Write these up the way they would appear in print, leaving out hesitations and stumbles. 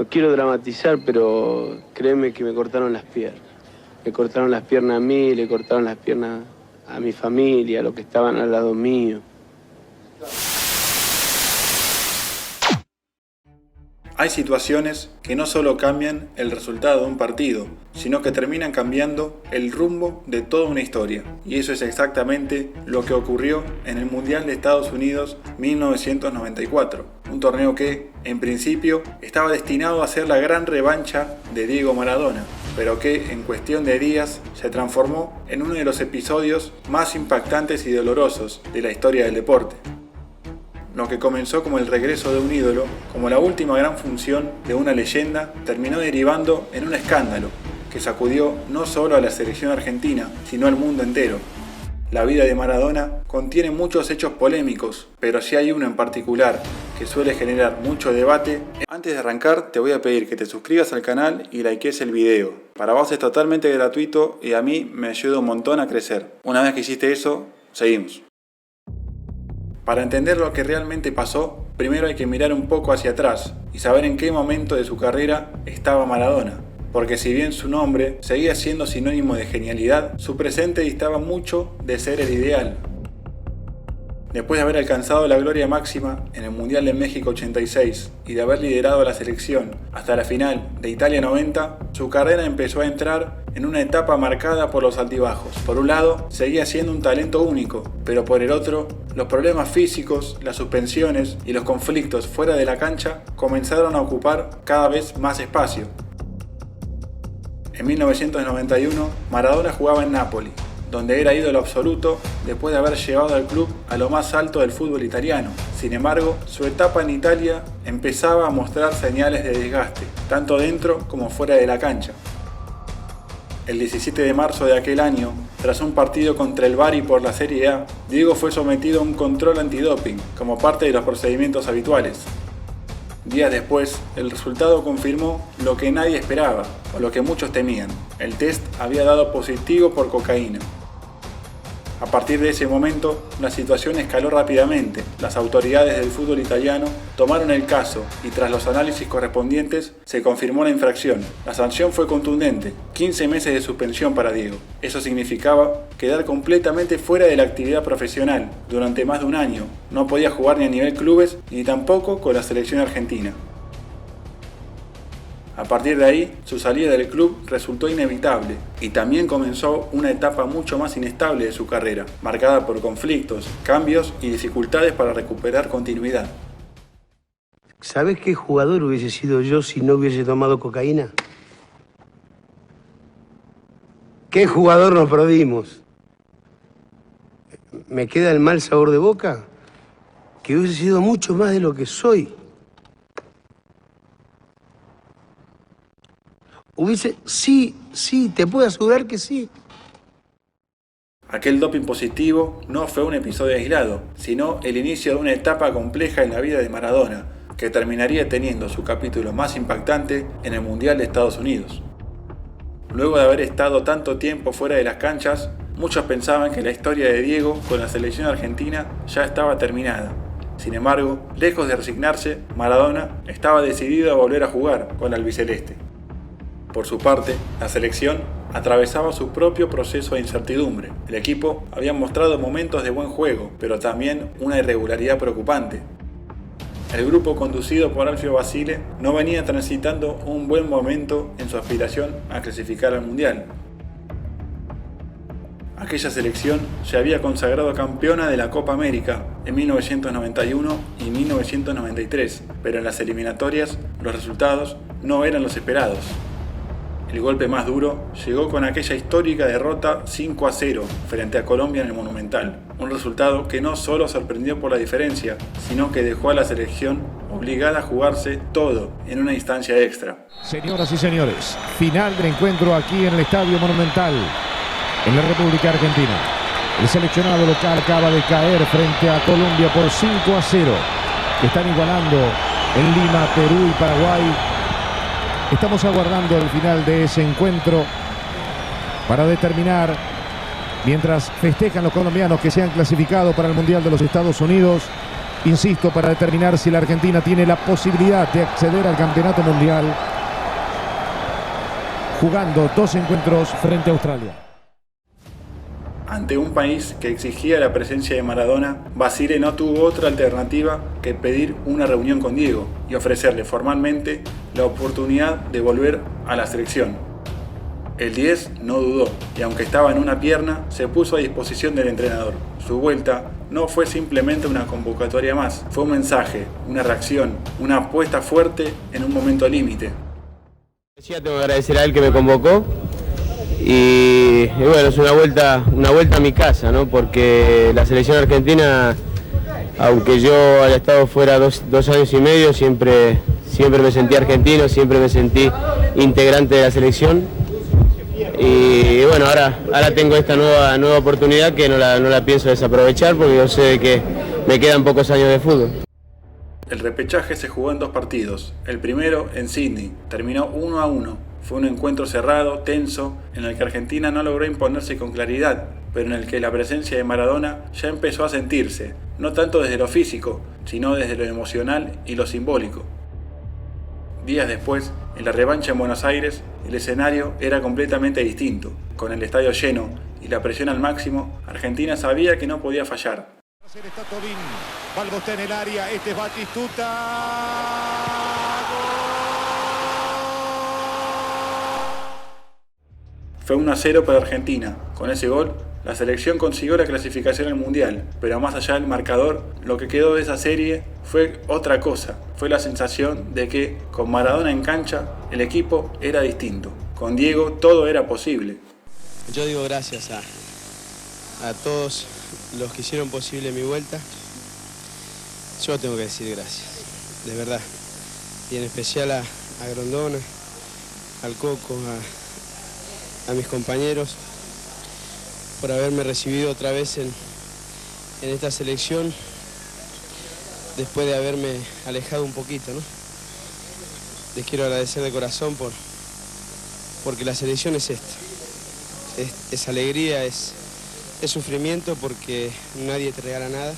No quiero dramatizar, pero créeme que me cortaron las piernas. Me cortaron las piernas a mí, le cortaron las piernas a mi familia, a los que estaban al lado mío. Hay situaciones que no solo cambian el resultado de un partido, sino que terminan cambiando el rumbo de toda una historia. Y eso es exactamente lo que ocurrió en el Mundial de Estados Unidos 1994. Un torneo que, en principio, estaba destinado a ser la gran revancha de Diego Maradona, pero que en cuestión de días se transformó en uno de los episodios más impactantes y dolorosos de la historia del deporte. Lo que comenzó como el regreso de un ídolo, como la última gran función de una leyenda, terminó derivando en un escándalo que sacudió no solo a la selección argentina, sino al mundo entero. La vida de Maradona contiene muchos hechos polémicos, pero si hay uno en particular que suele generar mucho debate. Antes de arrancar, te voy a pedir que te suscribas al canal y likees el video. Para vos es totalmente gratuito y a mí me ayuda un montón a crecer. Una vez que hiciste eso, seguimos. Para entender lo que realmente pasó, primero hay que mirar un poco hacia atrás y saber en qué momento de su carrera estaba Maradona. Porque si bien su nombre seguía siendo sinónimo de genialidad, su presente distaba mucho de ser el ideal. Después de haber alcanzado la gloria máxima en el Mundial de México 86 y de haber liderado a la selección hasta la final de Italia 90, su carrera empezó a entrar en una etapa marcada por los altibajos. Por un lado, seguía siendo un talento único, pero por el otro, los problemas físicos, las suspensiones y los conflictos fuera de la cancha comenzaron a ocupar cada vez más espacio. En 1991, Maradona jugaba en Napoli, donde era ídolo absoluto después de haber llevado al club a lo más alto del fútbol italiano. Sin embargo, su etapa en Italia empezaba a mostrar señales de desgaste, tanto dentro como fuera de la cancha. El 17 de marzo de aquel año, tras un partido contra el Bari por la Serie A, Diego fue sometido a un control antidoping como parte de los procedimientos habituales. Días después, el resultado confirmó lo que nadie esperaba, o lo que muchos temían. El test había dado positivo por cocaína. A partir de ese momento, la situación escaló rápidamente. Las autoridades del fútbol italiano tomaron el caso y tras los análisis correspondientes se confirmó la infracción. La sanción fue contundente, 15 meses de suspensión para Diego. Eso significaba quedar completamente fuera de la actividad profesional durante más de un año. No podía jugar ni a nivel clubes ni tampoco con la selección argentina. A partir de ahí, su salida del club resultó inevitable y también comenzó una etapa mucho más inestable de su carrera, marcada por conflictos, cambios y dificultades para recuperar continuidad. ¿Sabés qué jugador hubiese sido yo si no hubiese tomado cocaína? ¿Qué jugador nos perdimos? ¿Me queda el mal sabor de boca? Que hubiese sido mucho más de lo que soy. Sí, te puedo asegurar que sí. Aquel doping positivo no fue un episodio aislado, sino el inicio de una etapa compleja en la vida de Maradona, que terminaría teniendo su capítulo más impactante en el Mundial de Estados Unidos. Luego de haber estado tanto tiempo fuera de las canchas, muchos pensaban que la historia de Diego con la selección argentina ya estaba terminada. Sin embargo, lejos de resignarse, Maradona estaba decidido a volver a jugar con la albiceleste. Por su parte, la selección atravesaba su propio proceso de incertidumbre. El equipo había mostrado momentos de buen juego, pero también una irregularidad preocupante. El grupo conducido por Alfio Basile no venía transitando un buen momento en su aspiración a clasificar al Mundial. Aquella selección se había consagrado campeona de la Copa América en 1991 y 1993, pero en las eliminatorias los resultados no eran los esperados. El golpe más duro llegó con aquella histórica derrota 5-0 frente a Colombia en el Monumental. Un resultado que no solo sorprendió por la diferencia, sino que dejó a la selección obligada a jugarse todo en una instancia extra. Señoras y señores, final del encuentro aquí en el Estadio Monumental, en la República Argentina. El seleccionado local acaba de caer frente a Colombia por 5-0. Están igualando en Lima, Perú y Paraguay. Estamos aguardando el final de ese encuentro para determinar, mientras festejan los colombianos que se han clasificado para el Mundial de los Estados Unidos, insisto, para determinar si la Argentina tiene la posibilidad de acceder al campeonato mundial, jugando 2 encuentros frente a Australia. Ante un país que exigía la presencia de Maradona, Basile no tuvo otra alternativa que pedir una reunión con Diego y ofrecerle formalmente la oportunidad de volver a la selección. El 10 no dudó y aunque estaba en una pierna, se puso a disposición del entrenador. Su vuelta no fue simplemente una convocatoria más, fue un mensaje, una reacción, una apuesta fuerte en un momento límite. Tengo que agradecer a él que me convocó y bueno, es una vuelta a mi casa, ¿no? Porque la selección argentina, aunque yo haya estado fuera dos años y medio, siempre me sentí argentino, siempre me sentí integrante de la selección. Y bueno, ahora tengo esta nueva oportunidad que no la pienso desaprovechar porque yo sé que me quedan pocos años de fútbol. El repechaje se jugó en 2 partidos. El primero en Sydney, terminó 1-1. Fue un encuentro cerrado, tenso, en el que Argentina no logró imponerse con claridad, pero en el que la presencia de Maradona ya empezó a sentirse, no tanto desde lo físico, sino desde lo emocional y lo simbólico. Días después, en la revancha en Buenos Aires, el escenario era completamente distinto. Con el estadio lleno y la presión al máximo, Argentina sabía que no podía fallar. Está Tobín, Balbo está en el área, este es Batistuta. Fue 1-0 para Argentina. Con ese gol, la selección consiguió la clasificación al Mundial, pero más allá del marcador, lo que quedó de esa serie fue otra cosa. Fue la sensación de que, con Maradona en cancha, el equipo era distinto. Con Diego todo era posible. Yo digo gracias a todos los que hicieron posible mi vuelta. Yo tengo que decir gracias, de verdad. Y en especial a Grondona, al Coco, a mis compañeros, por haberme recibido otra vez en esta selección, después de haberme alejado un poquito, ¿no? Les quiero agradecer de corazón porque la selección es esta. Es alegría, es sufrimiento porque nadie te regala nada.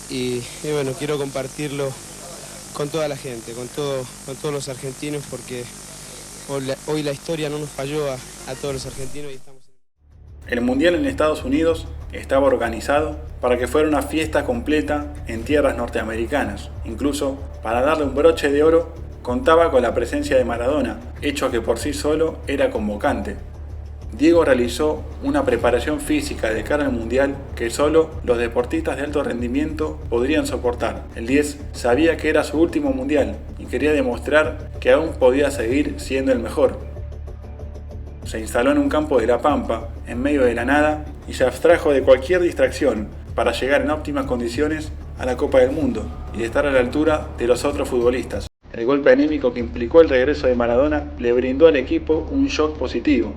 Y bueno, quiero compartirlo con toda la gente, con todos los argentinos, porque hoy la historia no nos falló a todos los argentinos y estamos... El Mundial en Estados Unidos estaba organizado para que fuera una fiesta completa en tierras norteamericanas. Incluso, para darle un broche de oro, contaba con la presencia de Maradona, hecho que por sí solo era convocante. Diego realizó una preparación física de cara al Mundial que solo los deportistas de alto rendimiento podrían soportar. El 10 sabía que era su último Mundial y quería demostrar que aún podía seguir siendo el mejor. Se instaló en un campo de La Pampa, en medio de la nada, y se abstrajo de cualquier distracción para llegar en óptimas condiciones a la Copa del Mundo y estar a la altura de los otros futbolistas. El golpe anímico que implicó el regreso de Maradona le brindó al equipo un shock positivo.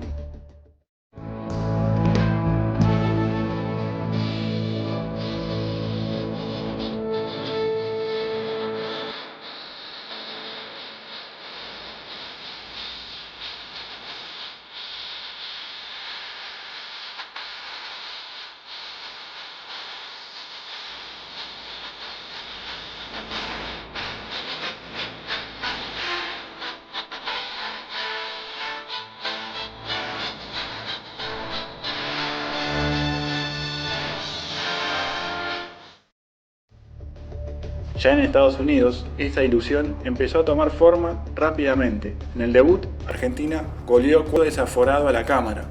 Ya en Estados Unidos, esta ilusión empezó a tomar forma rápidamente. En el debut, Argentina goleó desaforado a la cámara.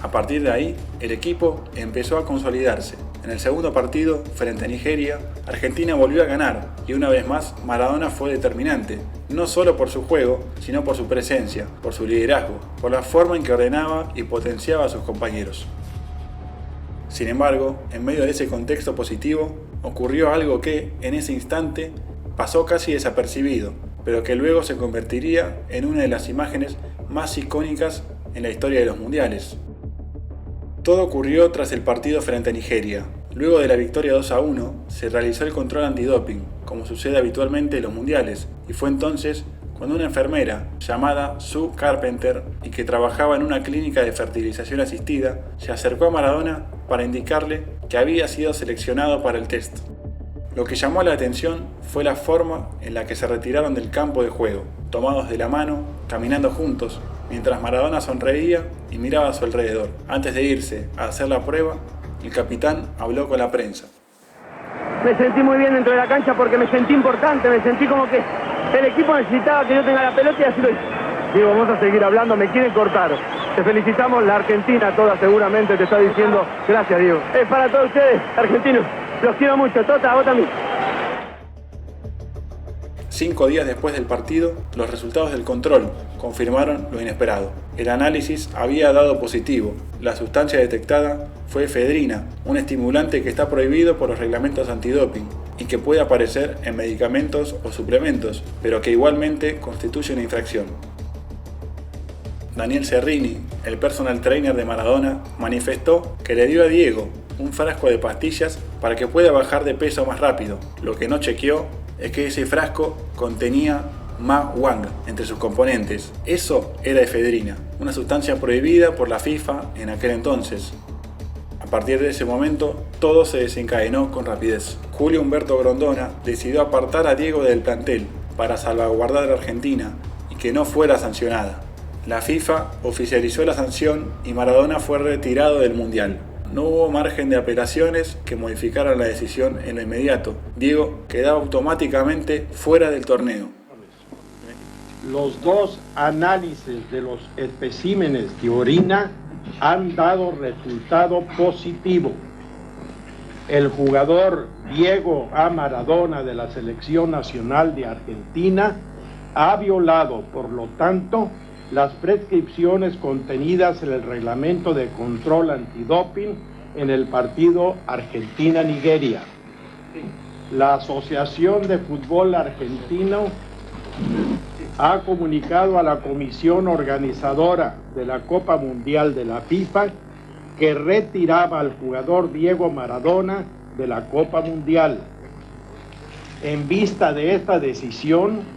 A partir de ahí, el equipo empezó a consolidarse. En el segundo partido, frente a Nigeria, Argentina volvió a ganar y una vez más Maradona fue determinante, no solo por su juego, sino por su presencia, por su liderazgo, por la forma en que ordenaba y potenciaba a sus compañeros. Sin embargo, en medio de ese contexto positivo, ocurrió algo que, en ese instante, pasó casi desapercibido, pero que luego se convertiría en una de las imágenes más icónicas en la historia de los mundiales. Todo ocurrió tras el partido frente a Nigeria. Luego de la victoria 2-1, se realizó el control antidoping, como sucede habitualmente en los mundiales, y fue entonces cuando una enfermera llamada Sue Carpenter y que trabajaba en una clínica de fertilización asistida se acercó a Maradona para indicarle que había sido seleccionado para el test. Lo que llamó la atención fue la forma en la que se retiraron del campo de juego, tomados de la mano, caminando juntos, mientras Maradona sonreía y miraba a su alrededor. Antes de irse a hacer la prueba, el capitán habló con la prensa. Me sentí muy bien dentro de la cancha porque me sentí importante, me sentí como que el equipo necesitaba que yo tenga la pelota y así lo hice. Digo, vamos a seguir hablando, me quieren cortar. Te felicitamos, la Argentina toda seguramente te está diciendo gracias, Diego. Es para todos ustedes, argentinos. Los quiero mucho, Tota, a vos también. 5 días después del partido, los resultados del control confirmaron lo inesperado. El análisis había dado positivo. La sustancia detectada fue efedrina, un estimulante que está prohibido por los reglamentos antidoping y que puede aparecer en medicamentos o suplementos, pero que igualmente constituye una infracción. Daniel Cerrini, el personal trainer de Maradona, manifestó que le dio a Diego un frasco de pastillas para que pueda bajar de peso más rápido. Lo que no chequeó es que ese frasco contenía Ma Wang entre sus componentes. Eso era efedrina, una sustancia prohibida por la FIFA en aquel entonces. A partir de ese momento, todo se desencadenó con rapidez. Julio Humberto Grondona decidió apartar a Diego del plantel para salvaguardar a Argentina y que no fuera sancionada. La FIFA oficializó la sanción y Maradona fue retirado del Mundial. No hubo margen de apelaciones que modificaran la decisión en lo inmediato. Diego quedaba automáticamente fuera del torneo. Los dos análisis de los especímenes de orina han dado resultado positivo. El jugador Diego A. Maradona de la Selección Nacional de Argentina ha violado, por lo tanto, las prescripciones contenidas en el reglamento de control antidoping en el partido Argentina-Nigeria. La Asociación de Fútbol Argentino ha comunicado a la comisión organizadora de la Copa Mundial de la FIFA que retiraba al jugador Diego Maradona de la Copa Mundial. En vista de esta decisión,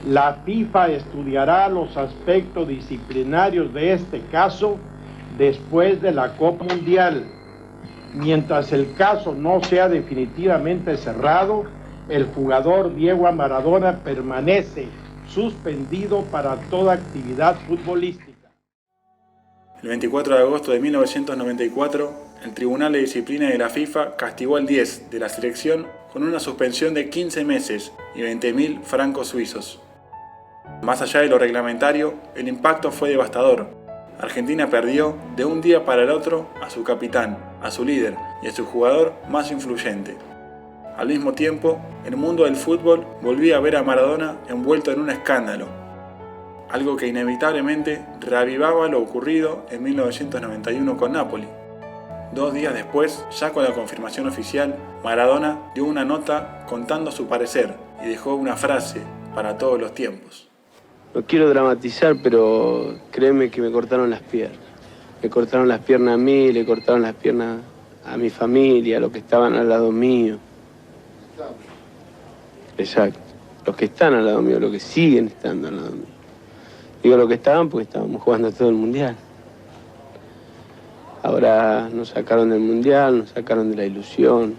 la FIFA estudiará los aspectos disciplinarios de este caso después de la Copa Mundial. Mientras el caso no sea definitivamente cerrado, el jugador Diego Maradona permanece suspendido para toda actividad futbolística. El 24 de agosto de 1994, el Tribunal de Disciplina de la FIFA castigó al 10 de la selección con una suspensión de 15 meses y 20.000 francos suizos. Más allá de lo reglamentario, el impacto fue devastador. Argentina perdió de un día para el otro a su capitán, a su líder y a su jugador más influyente. Al mismo tiempo, el mundo del fútbol volvía a ver a Maradona envuelto en un escándalo, algo que inevitablemente reavivaba lo ocurrido en 1991 con Napoli. 2 días después, ya con la confirmación oficial, Maradona dio una nota contando su parecer y dejó una frase para todos los tiempos. No quiero dramatizar, pero créeme que me cortaron las piernas. Me cortaron las piernas a mí, le cortaron las piernas a mi familia, a los que estaban al lado mío. Exacto. Los que están al lado mío, los que siguen estando al lado mío. Digo los que estaban porque estábamos jugando todo el Mundial. Ahora nos sacaron del Mundial, nos sacaron de la ilusión.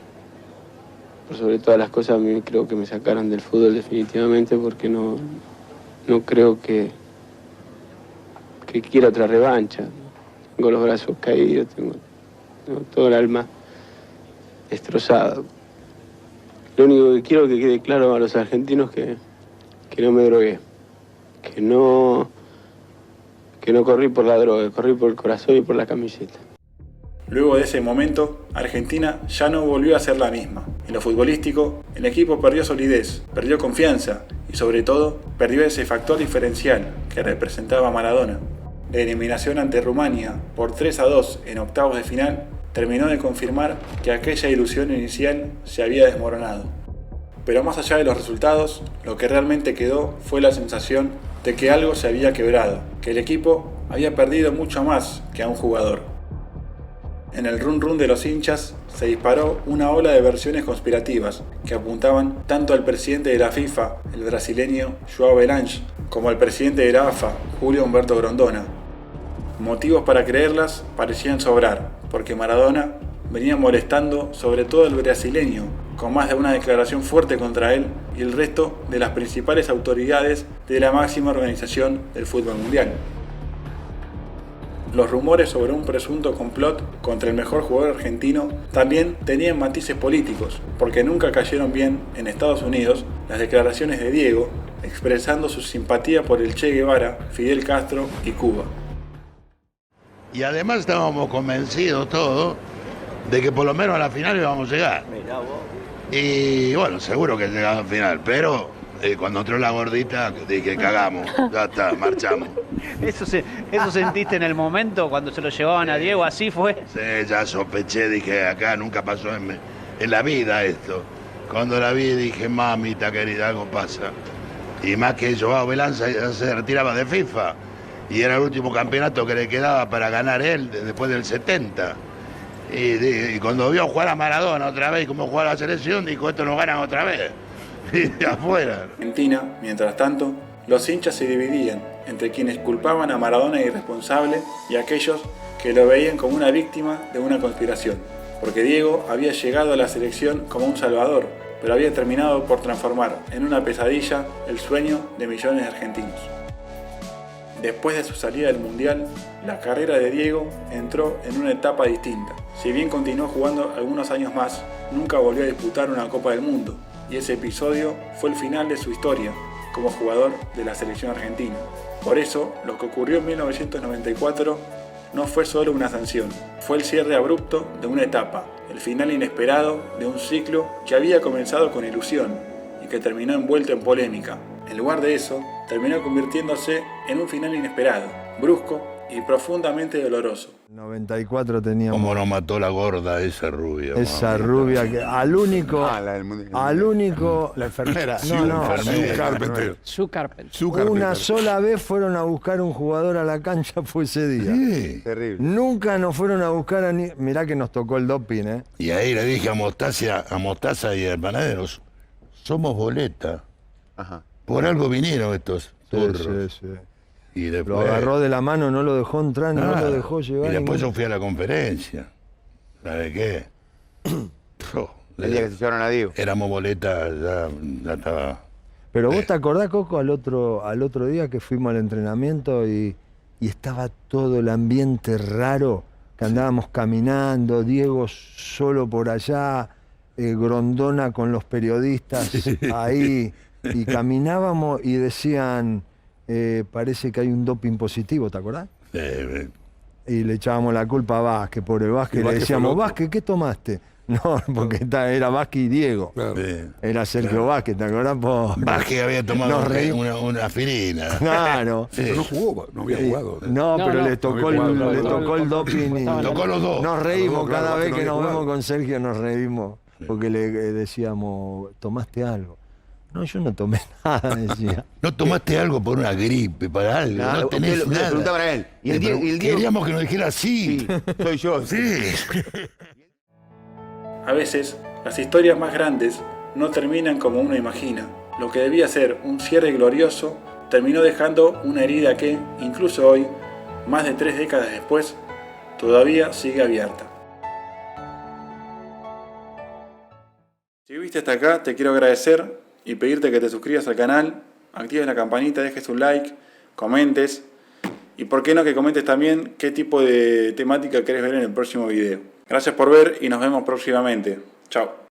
Por sobre todas las cosas, a mí creo que me sacaron del fútbol definitivamente porque no creo que quiera otra revancha. Tengo los brazos caídos, tengo todo el alma destrozado. Lo único que quiero que quede claro a los argentinos que no me drogué, que no corrí por la droga, corrí por el corazón y por la camiseta. Luego de ese momento, Argentina ya no volvió a ser la misma. En lo futbolístico, el equipo perdió solidez, perdió confianza y sobre todo, perdió ese factor diferencial que representaba a Maradona. La eliminación ante Rumania por 3-2 en octavos de final terminó de confirmar que aquella ilusión inicial se había desmoronado. Pero más allá de los resultados, lo que realmente quedó fue la sensación de que algo se había quebrado, que el equipo había perdido mucho más que a un jugador. En el run run de los hinchas se disparó una ola de versiones conspirativas que apuntaban tanto al presidente de la FIFA, el brasileño João Belange, como al presidente de la AFA, Julio Humberto Grondona. Motivos para creerlas parecían sobrar, porque Maradona venía molestando sobre todo al brasileño con más de una declaración fuerte contra él y el resto de las principales autoridades de la máxima organización del fútbol mundial. Los rumores sobre un presunto complot contra el mejor jugador argentino también tenían matices políticos, porque nunca cayeron bien en Estados Unidos las declaraciones de Diego expresando su simpatía por el Che Guevara, Fidel Castro y Cuba. Y además estábamos convencidos todos de que por lo menos a la final íbamos a llegar. Y bueno, seguro que llegamos a la final, pero cuando entró la gordita dije cagamos, ya está, marchamos. ¿Eso sentiste en el momento cuando se lo llevaban a Diego? ¿Así fue? Sí, ya sospeché, dije, acá nunca pasó en la vida esto. Cuando la vi dije, mamita querida, algo pasa. Y más que Joao Belanza ya se retiraba de FIFA. Y era el último campeonato que le quedaba para ganar él después del 70. Y cuando vio jugar a Maradona otra vez, como jugar a la selección, dijo, esto lo ganan otra vez. Y de afuera. Argentina, mientras tanto, los hinchas se dividían entre quienes culpaban a Maradona de irresponsable y aquellos que lo veían como una víctima de una conspiración. Porque Diego había llegado a la selección como un salvador, pero había terminado por transformar en una pesadilla el sueño de millones de argentinos. Después de su salida del Mundial, la carrera de Diego entró en una etapa distinta. Si bien continuó jugando algunos años más, nunca volvió a disputar una Copa del Mundo, y ese episodio fue el final de su historia como jugador de la selección argentina. Por eso, lo que ocurrió en 1994 no fue solo una sanción, fue el cierre abrupto de una etapa, el final inesperado de un ciclo que había comenzado con ilusión y que terminó envuelto en polémica. En lugar de eso, terminó convirtiéndose en un final inesperado, brusco y profundamente doloroso. 94 teníamos... ¿Cómo nos mató la gorda esa rubia? Esa rubia que al único... La enfermera. Sue Carpenter. Una sola vez fueron a buscar un jugador a la cancha, fue ese día. Sí. Terrible. Nunca nos fueron a buscar a ni... Mirá que nos tocó el doping, ¿eh? Y ahí le dije a Mostaza y al panadero, somos boleta. Ajá. Por algo vinieron estos turros. Sí. Y después, lo agarró de la mano, no lo dejó entrar, no lo dejó llevar. Y después yo fui a la conferencia. ¿Sabe qué? El día que se llevaron a Diego. Éramos boleta, ya estaba... Pero vos te acordás, Coco, al otro día que fuimos al entrenamiento y estaba todo el ambiente raro, que andábamos caminando, Diego solo por allá, Grondona con los periodistas ahí, y caminábamos y decían, parece que hay un doping positivo, ¿te acordás? Y le echábamos la culpa a Vázquez, por el Vázquez, le decíamos, Vázquez, ¿qué tomaste? No, porque era Vázquez y Diego. Claro. Era Sergio Vázquez, ¿te acordás? Vázquez había tomado una aspirina. Claro. Pero no jugó, no había jugado. No, pero le tocó el doping. Y tocó los dos. Nos reímos cada vez que nos vemos con Sergio, nos reímos. Porque le decíamos, ¿tomaste algo? No, yo no tomé nada, decía. ¿No tomaste algo por una gripe, para algo? Claro, no tenés nada. Le preguntaban a él. ¿Y el Diego? Queríamos que nos dijera sí. Soy yo. Sí. A veces, las historias más grandes no terminan como uno imagina. Lo que debía ser un cierre glorioso terminó dejando una herida que, incluso hoy, más de 3 décadas después, todavía sigue abierta. Si viste hasta acá, te quiero agradecer y pedirte que te suscribas al canal, actives la campanita, dejes un like, comentes y por qué no que comentes también qué tipo de temática querés ver en el próximo video. Gracias por ver y nos vemos próximamente. Chao.